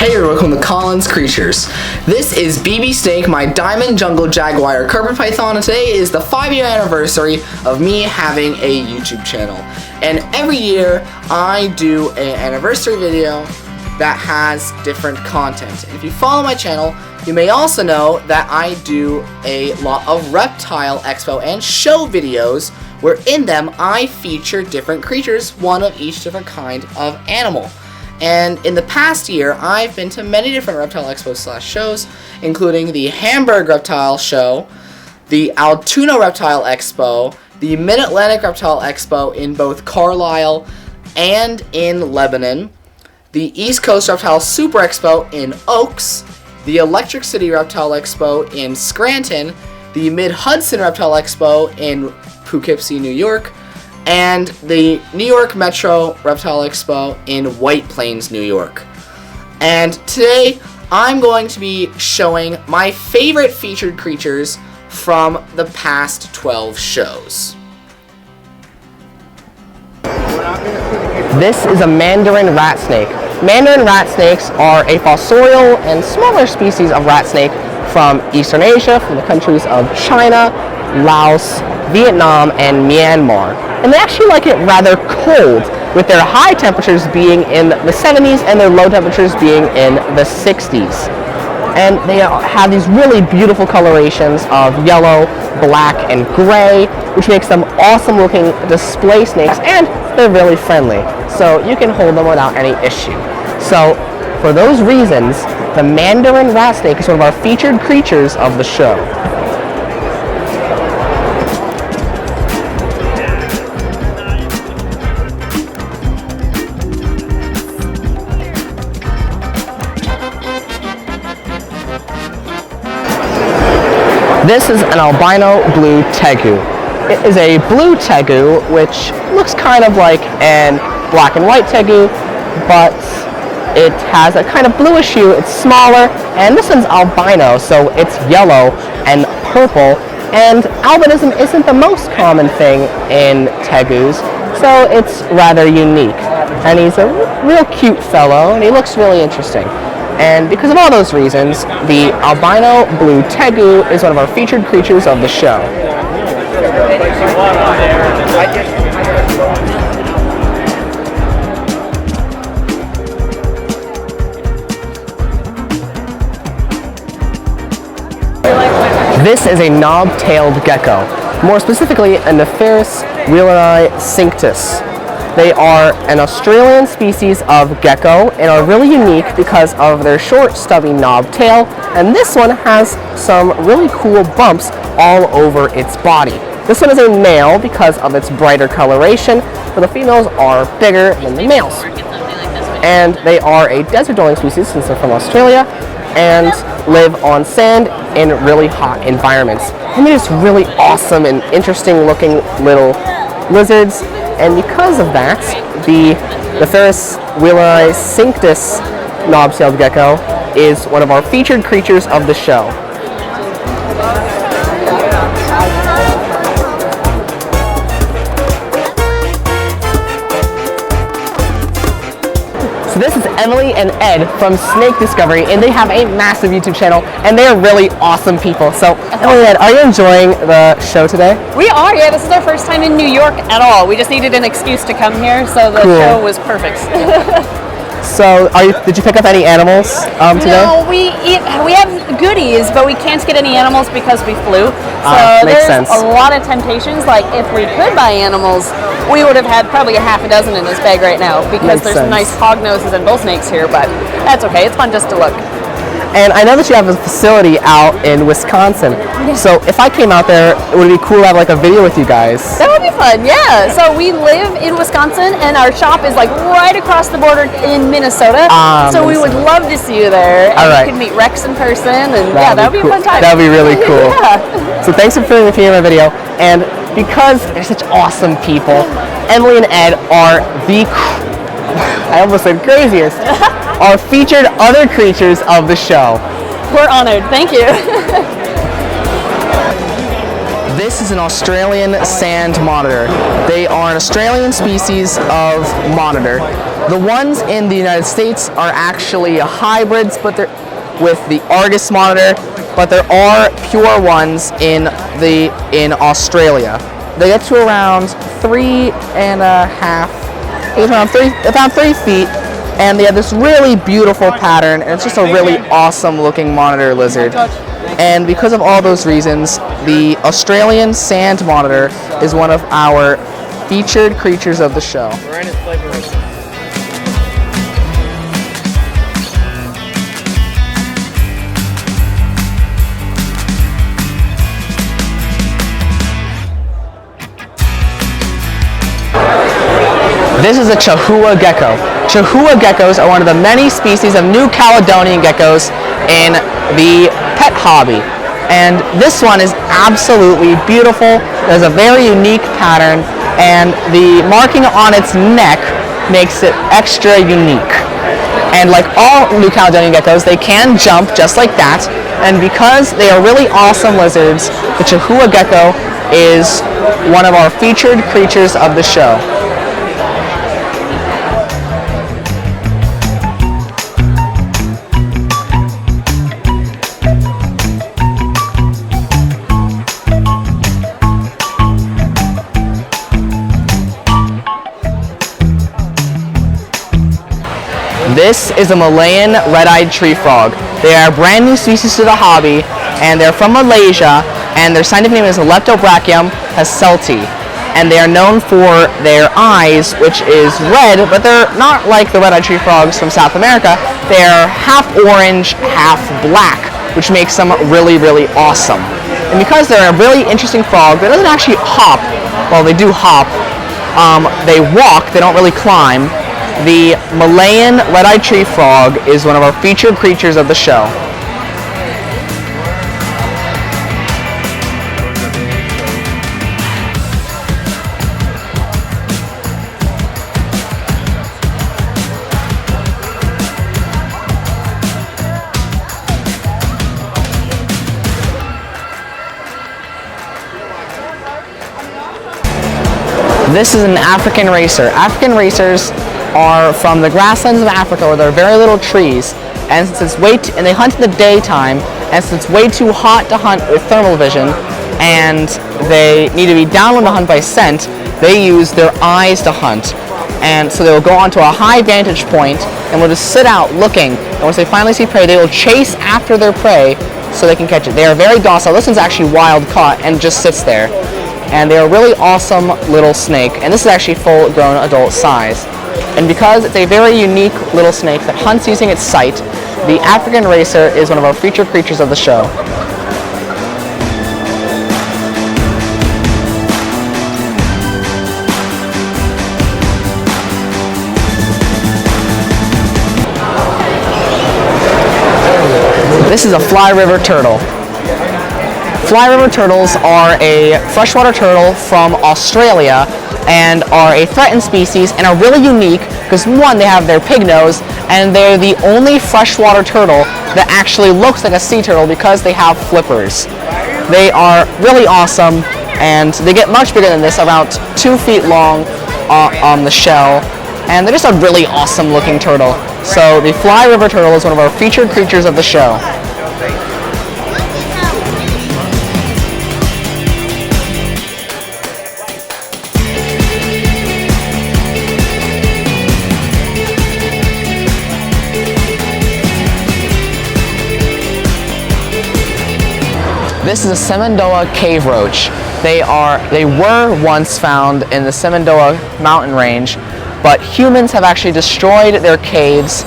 Hey, welcome to Colin's Creatures. This is BB Snake, my diamond jungle jaguar carpet python, and today is the 5-year anniversary of me having a YouTube channel. And every year I do an anniversary video that has different content. And if you follow my channel, you may also know that I do a lot of reptile expo and show videos where in them I feature different creatures, one of each different kind of animal. And in the past year, I've been to many different reptile expos / shows, including the Hamburg Reptile Show, the Altoona Reptile Expo, the Mid-Atlantic Reptile Expo in both Carlisle and in Lebanon, the East Coast Reptile Super Expo in Oaks, the Electric City Reptile Expo in Scranton, the Mid-Hudson Reptile Expo in Poughkeepsie, New York, and the New York Metro Reptile Expo in White Plains, New York. And today, I'm going to be showing my favorite featured creatures from the past 12 shows. This is a Mandarin Rat Snake. Mandarin Rat Snakes are a fossorial and smaller species of rat snake from Eastern Asia, from the countries of China, Laos, Vietnam, and Myanmar. And they actually like it rather cold, with their high temperatures being in the 70s and their low temperatures being in the 60s. And they have these really beautiful colorations of yellow, black, and gray, which makes them awesome looking display snakes, and they're really friendly. So you can hold them without any issue. So for those reasons, the Mandarin Rat Snake is one of our featured creatures of the show. This is an albino blue Tegu. It is a blue Tegu, which looks kind of like an black and white Tegu, but it has a kind of bluish hue. It's smaller, and this one's albino, so it's yellow and purple. And albinism isn't the most common thing in Tegus, so it's rather unique. And he's a real cute fellow, and he looks really interesting. And because of all those reasons, the albino blue Tegu is one of our featured creatures of the show. This is a knob-tailed gecko, more specifically a Nepharis wheeleri cinctus. They are an Australian species of gecko and are really unique because of their short, stubby knob tail, and this one has some really cool bumps all over its body. This one is a male because of its brighter coloration, but the females are bigger than the males. And they are a desert-dwelling species since they're from Australia and live on sand in really hot environments. And they're just really awesome and interesting looking little lizards. And because of that, the Nepharis wheeleri cinctus knob-tailed gecko is one of our featured creatures of the show. So this is Emily and Ed from Snake Discovery, and they have a massive YouTube channel, and they are really awesome people. So Emily and Ed, are you enjoying the show today? We are, yeah. This is our first time in New York at all. We just needed an excuse to come here, so the show was perfect. So, did you pick up any animals today? No, we have goodies, but we can't get any animals because we flew. So makes there's sense. a lot of temptations. Like if we could buy animals, we would have had probably a half a dozen in this bag right now because there's some nice hog noses and bull snakes here, but that's okay. It's fun just to look. And I know that you have a facility out in Wisconsin. So if I came out there, would it be cool to have like a video with you guys? That would be fun, yeah. So we live in Wisconsin, and our shop is like right across the border in Minnesota. So we would love to see you there. And you can meet Rex in person, and that would be a fun time. That would be really cool. Yeah. So thanks for filming with me in my video. And because they're such awesome people, Emily and Ed are I almost said craziest, are featured other creatures of the show. We're honored. Thank you. This is an Australian sand monitor. They are an Australian species of monitor. The ones in the United States are actually hybrids, but they're with the Argus monitor, but there are pure ones in Australia. They get to around 3.5, about 3 feet, and they have this really beautiful pattern, and it's just a really awesome looking monitor lizard. And because of all those reasons, the Australian sand monitor is one of our featured creatures of the show. This is a Chahoua Gecko. Chahoua geckos are one of the many species of New Caledonian geckos in the pet hobby. And this one is absolutely beautiful. It has a very unique pattern, and the marking on its neck makes it extra unique. And like all New Caledonian geckos, they can jump just like that. And because they are really awesome lizards, the Chahoua Gecko is one of our featured creatures of the show. This is a Malayan red-eyed tree frog. They are a brand new species to the hobby, and they're from Malaysia, and their scientific name is Leptobrachium hasselti. And they are known for their eyes, which is red, but they're not like the red-eyed tree frogs from South America. They're half orange, half black, which makes them really, really awesome. And because they're a really interesting frog that doesn't actually hop, well, they do hop, they walk, they don't really climb. The Malayan red-eyed tree frog is one of our featured creatures of the show. This is an African racer. African racers are from the grasslands of Africa where there are very little trees, and since it's and they hunt in the daytime, and since it's way too hot to hunt with thermal vision, and they need to be down on the hunt by scent, they use their eyes to hunt. And so they'll go onto a high vantage point and will just sit out looking, and once they finally see prey, they will chase after their prey so they can catch it. They are very docile. This one's actually wild caught and just sits there. And they are a really awesome little snake, and this is actually full-grown adult size. And because it's a very unique little snake that hunts using its sight, the African racer is one of our featured creatures of the show. This is a fly river turtle. Fly river turtles are a freshwater turtle from Australia and are a threatened species and are really unique because, one, they have their pig nose, and they're the only freshwater turtle that actually looks like a sea turtle because they have flippers. They are really awesome, and they get much bigger than this, about 2 feet long on the shell, and they're just a really awesome looking turtle. So the fly river turtle is one of our featured creatures of the show. This is a Simandoa cave roach. They were once found in the Simandoa mountain range, but humans have actually destroyed their caves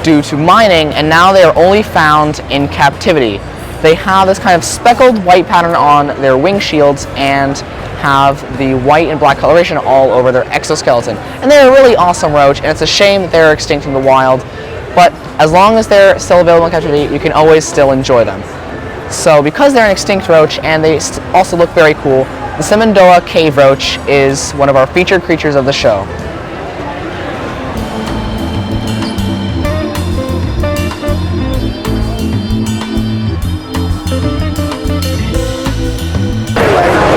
due to mining, and now they are only found in captivity. They have this kind of speckled white pattern on their wing shields and have the white and black coloration all over their exoskeleton. And they're a really awesome roach, and it's a shame that they're extinct in the wild, but as long as they're still available in captivity, you can always still enjoy them. So because they're an extinct roach and they also look very cool, the Simandoa cave roach is one of our featured creatures of the show.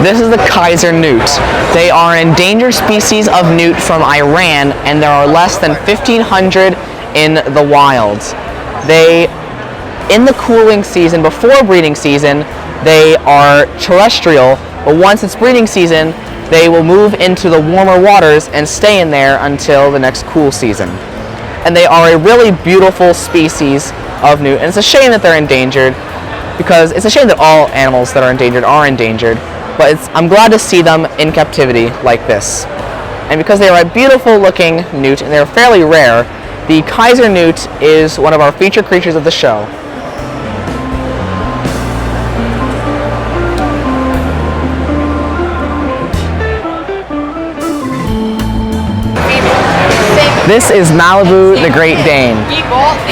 This is the Kaiser Newt. They are an endangered species of newt from Iran, and there are less than 1,500 in the wild. In the cooling season, before breeding season, they are terrestrial, but once it's breeding season, they will move into the warmer waters and stay in there until the next cool season. And they are a really beautiful species of newt, and it's a shame that they're endangered, because it's a shame that all animals that are endangered, but I'm glad to see them in captivity like this. And because they are a beautiful looking newt, and they're fairly rare, the Kaiser Newt is one of our featured creatures of the show. This is Malibu, the Great Dane.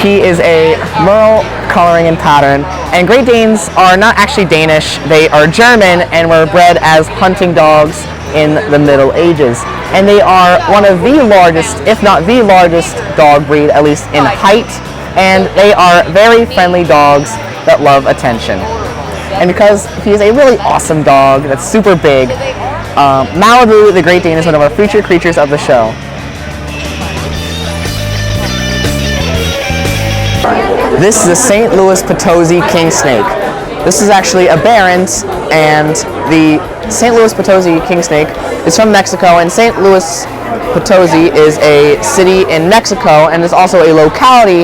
He is a merle coloring and pattern, and Great Danes are not actually Danish, they are German and were bred as hunting dogs in the Middle Ages. And they are one of the largest, if not the largest, dog breed, at least in height, and they are very friendly dogs that love attention. And because he is a really awesome dog that's super big, Malibu, the Great Dane is one of our featured creatures of the show. This is the St. Louis Potosi king snake. This is actually a Barons, and the St. Louis Potosi king snake is from Mexico, and St. Louis Potosi is a city in Mexico, and is also a locality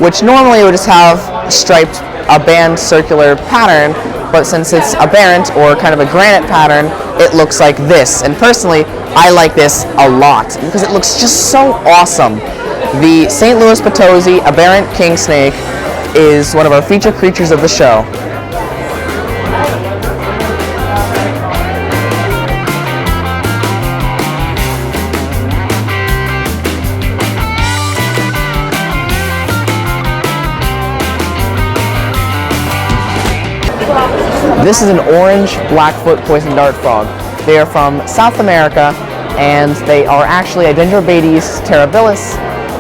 which normally would just have striped a band circular pattern, but since it's a Barent or kind of a granite pattern, it looks like this. And personally, I like this a lot because it looks just so awesome. The St. Louis Potosi aberrant king snake is one of our featured creatures of the show. This is an orange Blackfoot poison dart frog. They are from South America, and they are actually a Dendrobates terribilis,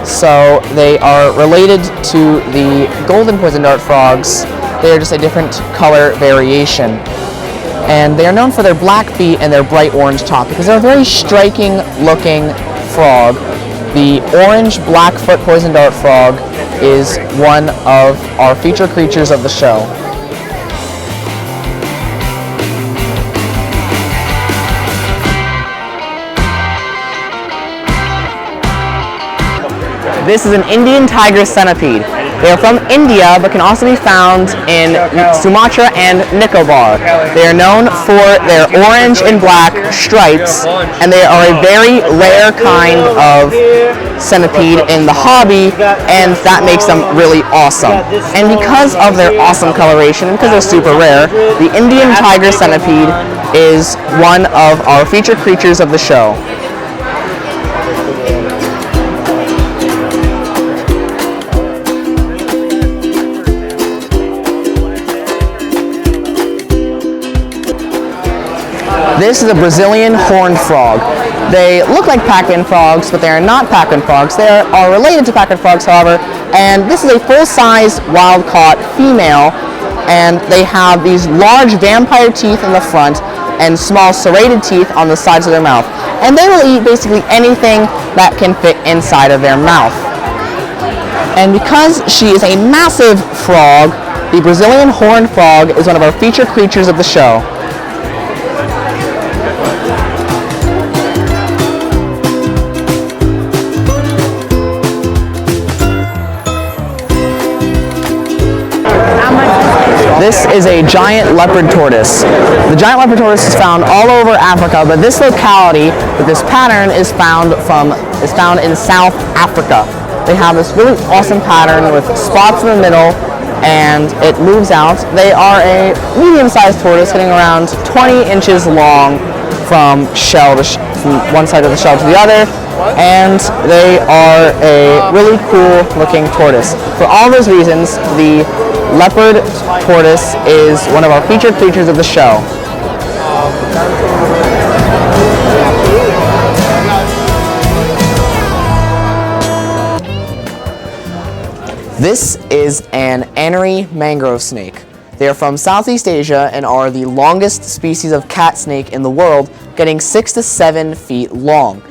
so they are related to the golden poison dart frogs. They are just a different color variation. And they are known for their black feet and their bright orange top because they're a very striking looking frog. The orange Blackfoot poison dart frog is one of our featured creatures of the show. This is an Indian tiger centipede. They are from India, but can also be found in Sumatra and Nicobar. They are known for their orange and black stripes, and they are a very rare kind of centipede in the hobby, and that makes them really awesome. And because of their awesome coloration, and because they're super rare, the Indian tiger centipede is one of our featured creatures of the show. This is a Brazilian horned frog. They look like Pac-Man frogs, but they are not Pac-Man frogs. They are related to Pac-Man frogs, however, and this is a full-size wild-caught female, and they have these large vampire teeth in the front and small serrated teeth on the sides of their mouth. And they will eat basically anything that can fit inside of their mouth. And because she is a massive frog, the Brazilian horned frog is one of our featured creatures of the show. This is a giant leopard tortoise. The giant leopard tortoise is found all over Africa, but this locality with this pattern is found in South Africa. They have this really awesome pattern with spots in the middle, and it moves out. They are a medium-sized tortoise, getting around 20 inches long from from one side of the shell to the other, and they are a really cool-looking tortoise. For all those reasons, the leopard tortoise is one of our featured creatures of the show. This is an Mangrove snake. They are from Southeast Asia and are the longest species of cat snake in the world, getting 6 to 7 feet long.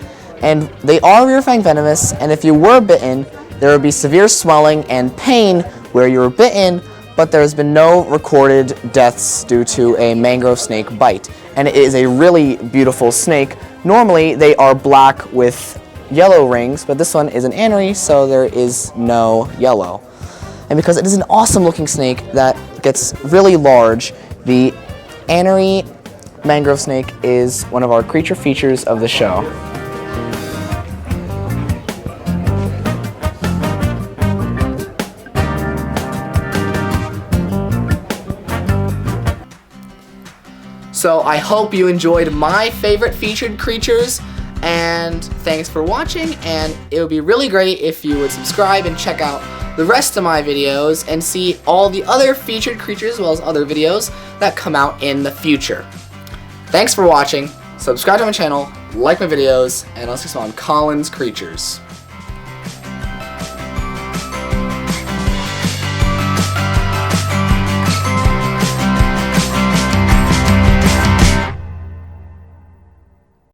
And they are rear fang venomous, and if you were bitten, there would be severe swelling and pain where you were bitten, but there has been no recorded deaths due to a mangrove snake bite. And it is a really beautiful snake. Normally, they are black with yellow rings, but this one is an anery, so there is no yellow. And because it is an awesome looking snake that gets really large, the anery mangrove snake is one of our creature features of the show. So I hope you enjoyed my favorite featured creatures, and thanks for watching, and it would be really great if you would subscribe and check out the rest of my videos and see all the other featured creatures as well as other videos that come out in the future. Thanks for watching, subscribe to my channel, like my videos, and I'll see you on Colin's Creatures.